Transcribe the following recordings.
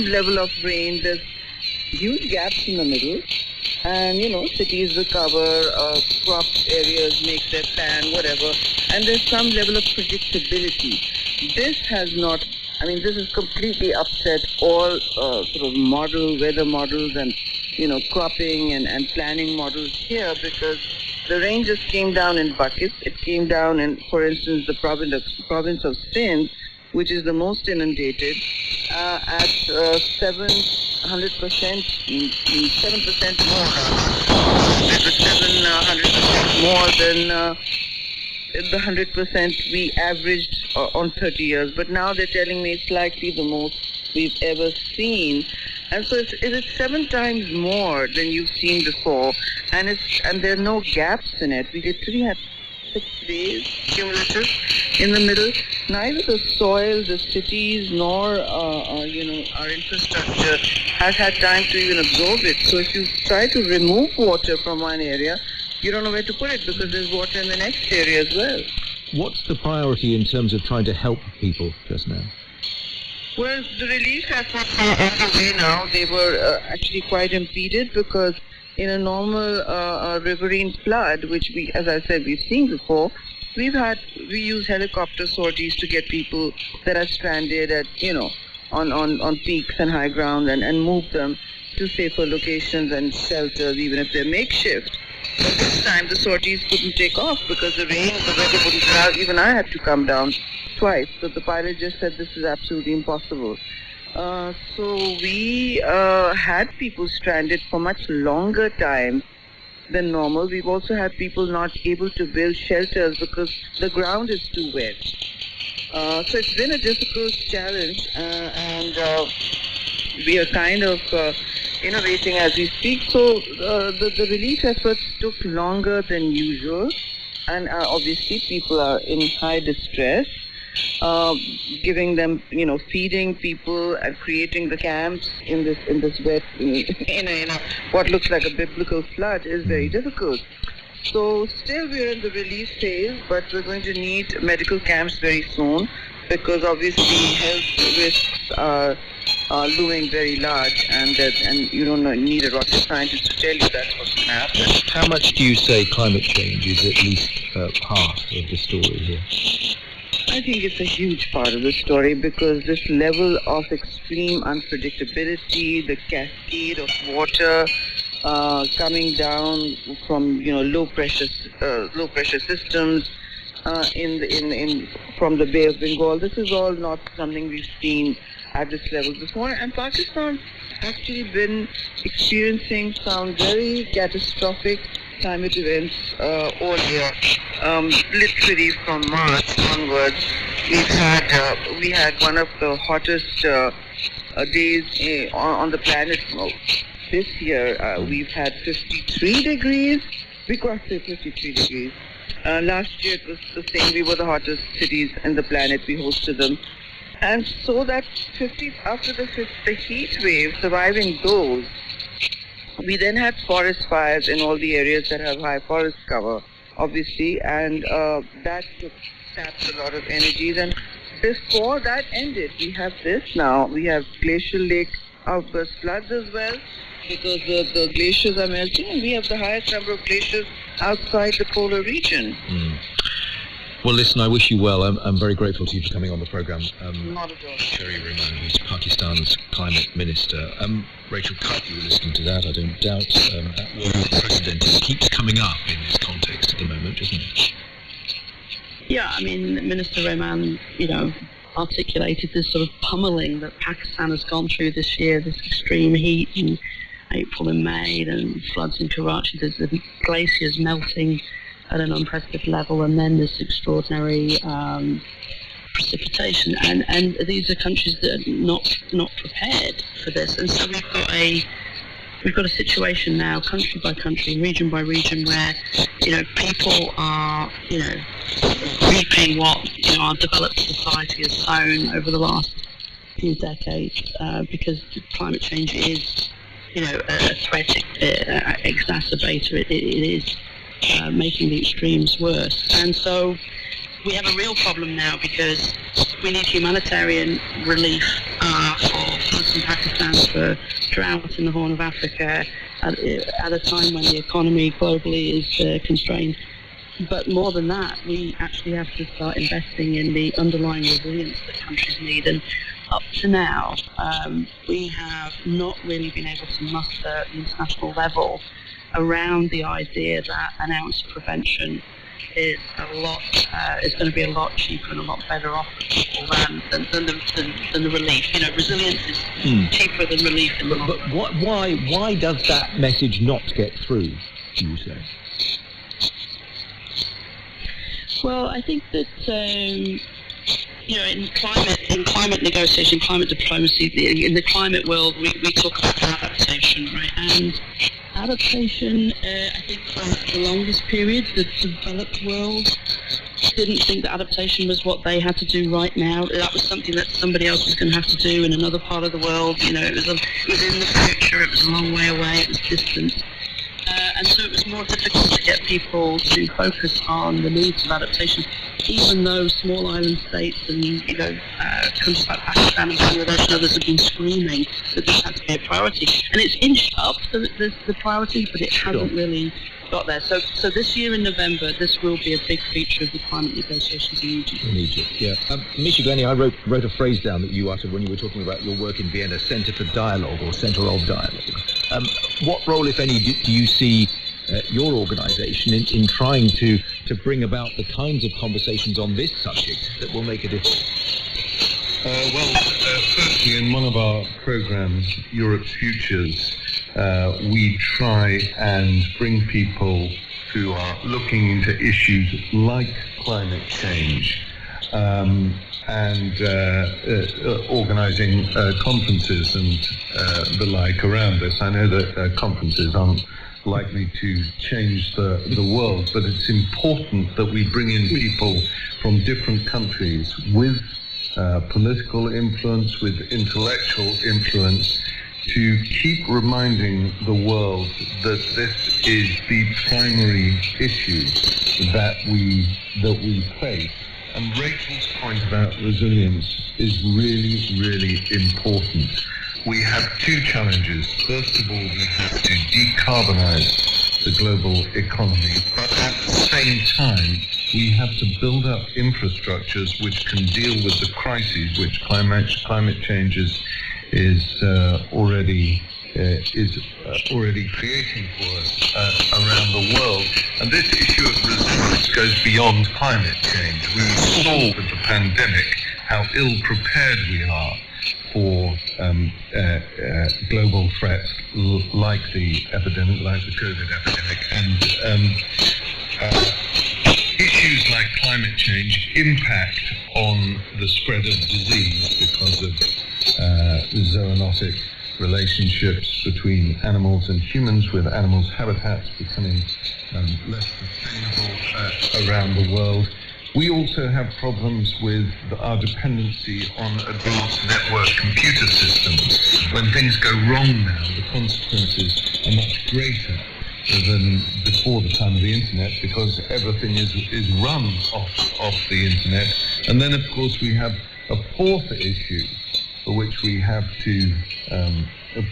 level of rain. There's huge gaps in the middle. And, cities recover, cropped areas make their plan, whatever. And there's some level of predictability. This has not, this has completely upset all sort of weather models and, cropping and planning models here, because the rain just came down in buckets. It came down in, for instance, the province of Sindh, which is the most inundated, at 700%, 7% more. It was 700% more than the 100% we averaged on 30 years. But now they're telling me it's likely the most we've ever seen. And so it's 7 times more than you've seen before. And there are no gaps in it. We literally had 6 days cumulative in the middle. Neither the soil, the cities, nor our infrastructure has had time to even absorb it. So if you try to remove water from one area, you don't know where to put it because there's water in the next area as well. What's the priority in terms of trying to help people just now? Well, the relief efforts are underway now. They were actually quite impeded because in a normal riverine flood, which we, as I said, we've seen before, we use helicopter sorties to get people that are stranded at, on peaks and high ground and move them to safer locations and shelters, even if they're makeshift. But this time the sorties couldn't take off because the weather wouldn't allow. Even I had to come down twice. So the pilot just said this is absolutely impossible. So we had people stranded for much longer time than normal. We've also had people not able to build shelters because the ground is too wet. So it's been a difficult challenge, and we are kind of innovating as we speak. So the relief efforts took longer than usual, and obviously people are in high distress. Giving them, feeding people and creating the camps in this wet, in what looks like a biblical flood is very difficult. So still we're in the relief phase, but we're going to need medical camps very soon because obviously health risks are looming very large, and you don't need a rocket scientist to tell you that's what's going to happen. How much do you say climate change is at least part of the story here? I think it's a huge part of the story because this level of extreme unpredictability, the cascade of water coming down from low pressure systems from the Bay of Bengal. This is all not something we've seen at this level before, and Pakistan actually been experiencing some very catastrophic climate events all year. Literally from March onwards, we had one of the hottest days on the planet. This year we've had 53 degrees. We crossed 53 degrees. Last year it was the same. We were the hottest cities in the planet. We hosted them. And so that after the heat wave, surviving those, we then had forest fires in all the areas that have high forest cover, obviously, and that sapped a lot of energies. And before that ended, we have this now. We have glacial lake outburst floods as well, because the glaciers are melting, and we have the highest number of glaciers outside the polar region. Well, listen, I wish you well. I'm very grateful to you for coming on the programme. Not at all. Cheaptoyman, who's Pakistan's climate minister. Rachel Cutt, you were listening to that, I don't doubt. That word unprecedented keeps coming up in this context at the moment, doesn't it? Yeah, Minister Rahman, articulated this sort of pummeling that Pakistan has gone through this year, this extreme heat in April and May, and floods in Karachi, there's the glaciers melting at an unprecedented level, and then this extraordinary precipitation, and these are countries that are not prepared for this, and so we've got a situation now, country by country, region by region, where people are reaping what our developed society has sown over the last few decades, because climate change is a threat exacerbator. It is making the extremes worse. And so we have a real problem now because we need humanitarian relief for food France and Pakistan for drought in the Horn of Africa at a time when the economy globally is constrained. But more than that, we actually have to start investing in the underlying resilience that countries need. And up to now, we have not really been able to muster at the international level around the idea that an ounce of prevention is going to be a lot cheaper and a lot better off for people than the relief. Resilience is cheaper than relief in the long run. But why does that message not get through, do you say? Well, I think that in climate negotiation, climate diplomacy, in the climate world, we talk about adaptation, right? And adaptation, I think for the longest period, the developed world didn't think that adaptation was what they had to do right now. That was something that somebody else was going to have to do in another part of the world. It was in the future. It was a long way away. It was distant. And so it was more difficult to get people to focus on the needs of adaptation, even though small island states and countries like Pakistan and Bangladesh and others have been screaming that this had to be a priority. And it's inched up the priority, but it hasn't really got there. So this year in November, this will be a big feature of the climate negotiations in Egypt. In Egypt, yeah. Misha Glennie, I wrote a phrase down that you uttered when you were talking about your work in Vienna, Centre for Dialogue or Centre of Dialogue. What role, if any, do you see your organisation in trying to bring about the kinds of conversations on this subject that will make a difference? Firstly, in one of our programs, Europe's Futures, we try and bring people who are looking into issues like climate change and organising conferences and the like around this. I know that conferences aren't likely to change the world, but it's important that we bring in people from different countries with political influence, with intellectual influence, to keep reminding the world that this is the primary issue that we face. And Rachel's point about resilience is really, really important. We have two challenges. First of all, we have to decarbonize the global economy, but at the same time, we have to build up infrastructures which can deal with the crises which climate change is already creating for us around the world. And this issue of resilience goes beyond climate change. We saw with the pandemic how ill-prepared we are for global threats like the epidemic, like the COVID epidemic, and issues like climate change impact on the spread of disease because of zoonotic relationships between animals and humans, with animals' habitats becoming less sustainable around the world. We also have problems with our dependency on advanced network computer systems. When things go wrong now, the consequences are much greater than before the time of the internet, because everything is run off the internet. And then, of course, we have a fourth issue for which we have to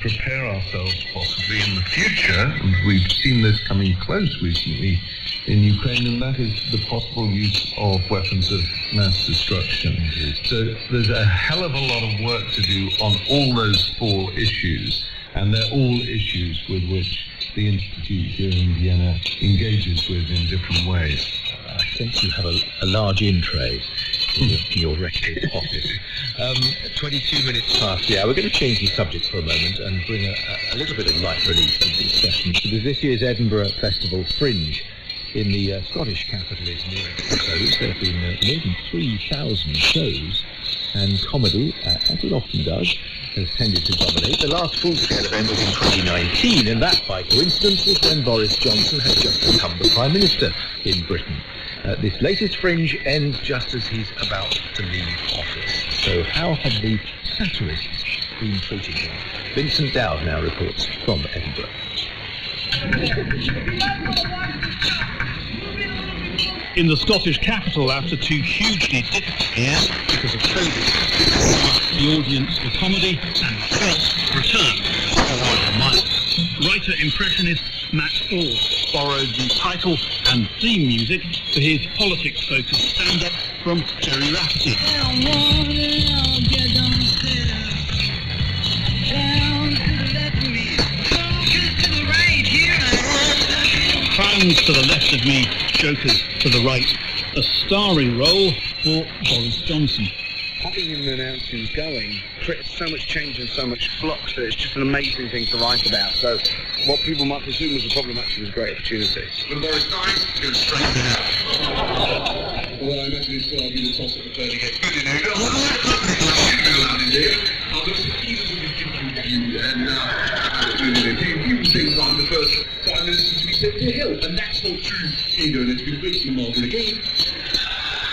prepare ourselves possibly in the future, and we've seen this coming close recently in Ukraine, and that is the possible use of weapons of mass destruction. So there's a hell of a lot of work to do on all those four issues, and they're all issues with which the Institute here in Vienna engages with in different ways. I sense you have a large in tray in your record office. 22 minutes past the hour. We're going to change the subject for a moment and bring a little bit of light relief to the discussion, because this year's Edinburgh Festival Fringe in the Scottish capital is nearing its close. There have been more than 3,000 shows, and comedy, as it often does, has tended to dominate. The last full-scale event was in 2019, and that, by coincidence, was when Boris Johnson had just become the Prime Minister in Britain. This latest Fringe ends just as he's about to leave office. So how have the satirists been treating him? Vincent Dowd now reports from Edinburgh. In the Scottish capital, after two hugely difficult years because of COVID, the audience for comedy and felt return. Writer-impressionist Matt Ford borrowed the title and theme music for his politics-focused stand-up from Jerry Rafferty. Clowns to the left of me, jokers to the right. A starring role for Boris Johnson. Having him announced he was going created so much change and so much flux that it's just an amazing thing to write about. So what people might presume was a problem actually was a great opportunity. When Boris dies, it's going to straighten it out. Well, I imagine it's going to be the toss at the third again. Good, you know. I've got to see the you and people think I'm the first Prime Minister to be sent to hell, and that's not true either, and it's been greatly marvelled again.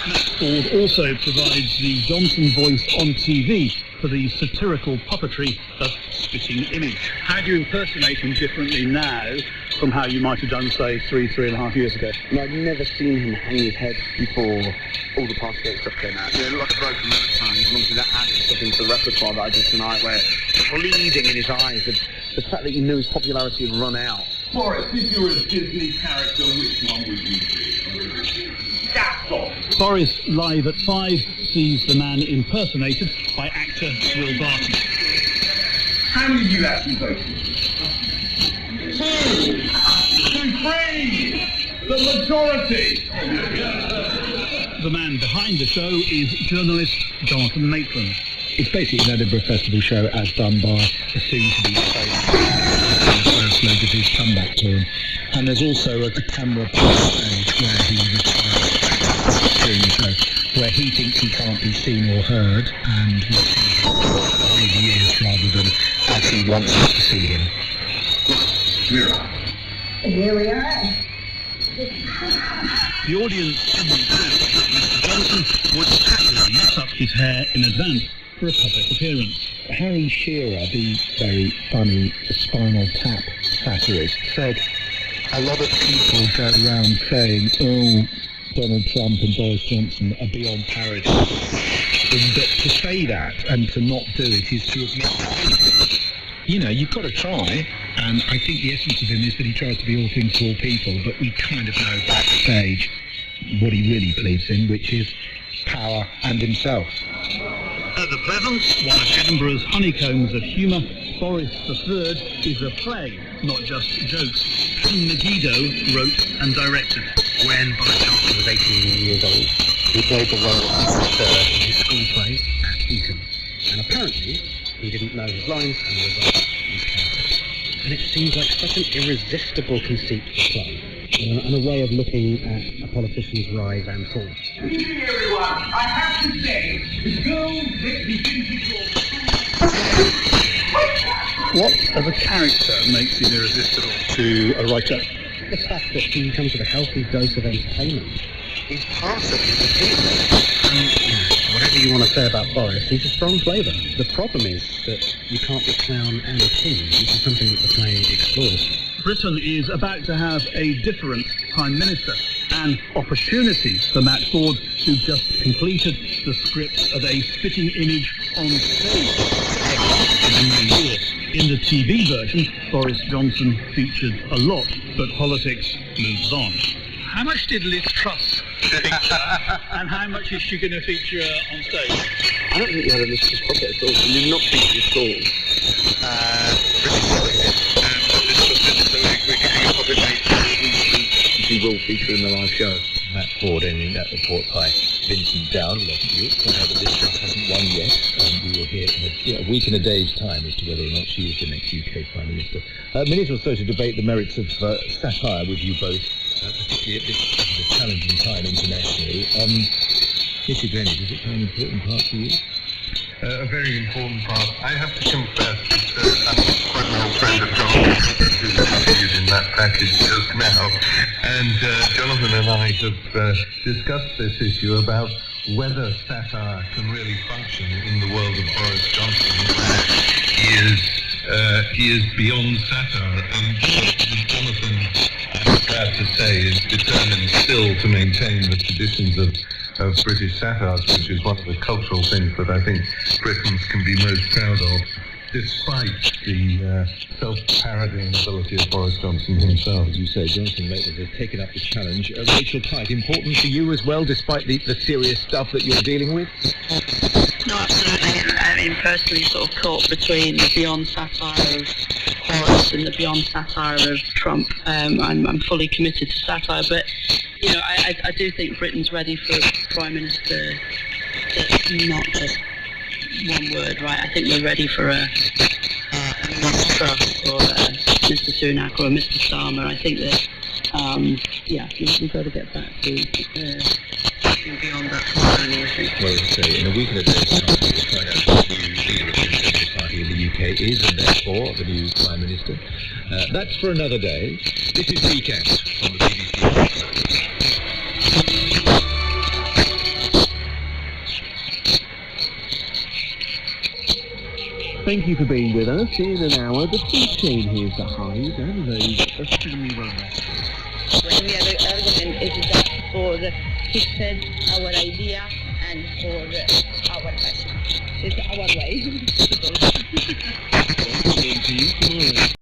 Matt Ford also provides the Johnson voice on TV for the satirical puppetry of Spitting Image. How do you impersonate him differently now from how you might have done, say, 3.5 years ago? No, I'd never seen him hang his head before all the Partygate stuff came out. You know, like a broken man at times, and obviously that adds stuff into the repertoire that I did tonight, where bleeding in his eyes, the fact that he knew his popularity had run out. Boris, if you were a Disney character, which one would you be? That's all. Boris, live at 5, sees the man impersonated by actor Will Barton. How many of you actually voted? 2, 3, the majority. The man behind the show is journalist Jonathan Maitland. It's basically an Edinburgh Festival show as done by a soon-to-be the first leg of his comeback tour. And there's also a camera backstage where he retires during the show, where he thinks he can't be seen or heard, and he sees who he is rather than as he wants us to see him. Here we are. The audience didn't doubt that Mr. Johnson would happily mess up his hair in advance for a public appearance. Harry Shearer, the very funny Spinal Tap satirist, said a lot of people go around saying, oh, Donald Trump and Boris Johnson are beyond parody. But to say that and to not do it is to admit defeat. You know, you've got to try, and I think the essence of him is that he tries to be all things to all people, but we kind of know backstage what he really believes in, which is power and himself. At the present, one of Edinburgh's honeycombs of humour, Boris III is a play, not just jokes. Tim Megiddo wrote and directed. When Boris Johnson was 18 years old, he played the role of Peter III in his school play at Eton. And apparently, he didn't know his lines, and the result was chaotic. And it seems like such an irresistible conceit to play, and a way of looking at a politician's rise and fall. Good evening, everyone. I have to say, the girls make me think What as a character makes him irresistible to a writer? The fact that he comes with a healthy dose of entertainment is part of his appeal. And whatever you want to say about Boris, he's a strong flavour. The problem is that you can't be a clown and a king, which is something that the play explores. Britain is about to have a different Prime Minister, an opportunity for Matt Ford, who just completed the script of a Spitting Image on stage. In the TV version, Boris Johnson featured a lot, but politics moves on. How much did Liz Truss feature, and how much is she going to feature on stage? I don't think you had a list of puppets at all. You did not feature at all. She will feature in the live show. Matt Ford ending that report by Vincent Dowd. You point out that Liz Truss hasn't won yet. We will hear in a week and a day's time as to whether or not she is the next UK Prime Minister. A minute or so to debate the merits of satire with you both, particularly at this challenging time internationally. Mr. Glennie, does it play an important part for you? A very important part. I have to confess that I'm quite an old friend of Jonathan, who's interviewed in that package just now. And Jonathan and I have discussed this issue about whether satire can really function in the world of Boris Johnson. He is beyond satire, and Jonathan, I'm proud to say, is determined still to maintain the traditions of of British satires, which is one of the cultural things that I think Britons can be most proud of, despite the self-parodying ability of Boris Johnson himself. As you say, Johnson has taken up the challenge. Rachel Kite, important for you as well, despite the serious stuff that you're dealing with? No, absolutely. I mean, personally, sort of caught between the beyond satire of Boris and the beyond satire of Trump. I'm fully committed to satire, but you know, I do think Britain's ready for a Prime Minister that's not just one word, right? I think we're ready for a Ms. Truss or a Mr. Sunak or a Mr. Starmer. I think that, we've got to get back to beyond that journey, I think. Well, in a week and a day's time, we'll find out who the new leader of the Conservative Party in the UK is, and therefore the new Prime Minister. That's for another day. This is Weekend on the BBC. Thank you for being with us. In an hour, the food chain here's the highs and lows of family romance. When we are the argument is just for fixed our idea and for our passion. It's our way.